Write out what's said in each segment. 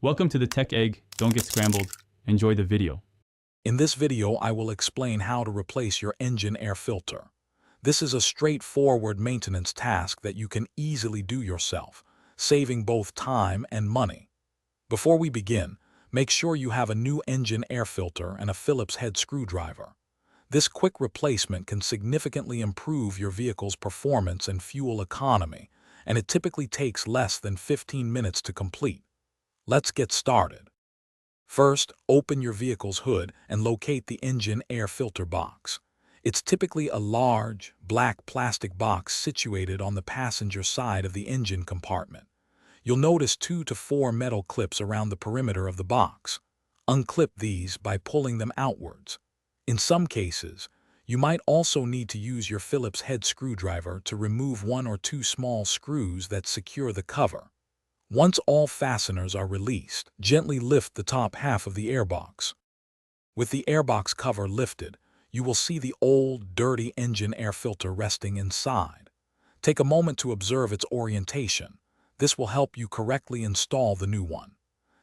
Welcome to the Tech Egg. Don't get scrambled. Enjoy the video. In this video, I will explain how to replace your engine air filter. This is a straightforward maintenance task that you can easily do yourself, saving both time and money. Before we begin, make sure you have a new engine air filter and a Phillips head screwdriver. This quick replacement can significantly improve your vehicle's performance and fuel economy, and it typically takes less than 15 minutes to complete. Let's get started. First, open your vehicle's hood and locate the engine air filter box. It's typically a large, black plastic box situated on the passenger side of the engine compartment. You'll notice 2 to 4 metal clips around the perimeter of the box. Unclip these by pulling them outwards. In some cases, you might also need to use your Phillips head screwdriver to remove 1 or 2 small screws that secure the cover. Once all fasteners are released, gently lift the top half of the airbox. With the airbox cover lifted, you will see the old, dirty engine air filter resting inside. Take a moment to observe its orientation. This will help you correctly install the new one.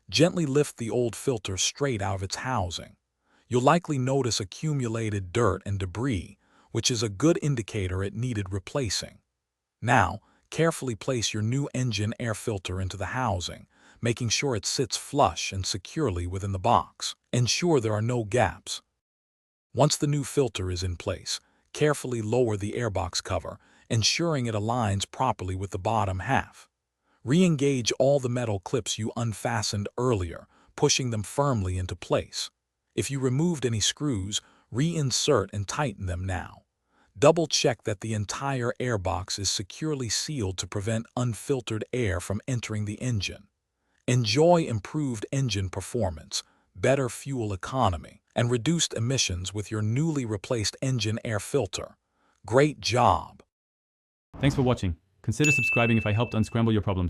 Gently lift the old filter straight out of its housing. You'll likely notice accumulated dirt and debris, which is a good indicator it needed replacing. Now, carefully place your new engine air filter into the housing, making sure it sits flush and securely within the box. Ensure there are no gaps. Once the new filter is in place, carefully lower the airbox cover, ensuring it aligns properly with the bottom half. Re-engage all the metal clips you unfastened earlier, pushing them firmly into place. If you removed any screws, reinsert and tighten them now. Double-check that the entire airbox is securely sealed to prevent unfiltered air from entering the engine. Enjoy improved engine performance, better fuel economy, and reduced emissions with your newly replaced engine air filter. Great job! Thanks for watching. Consider subscribing if I helped unscramble your problems.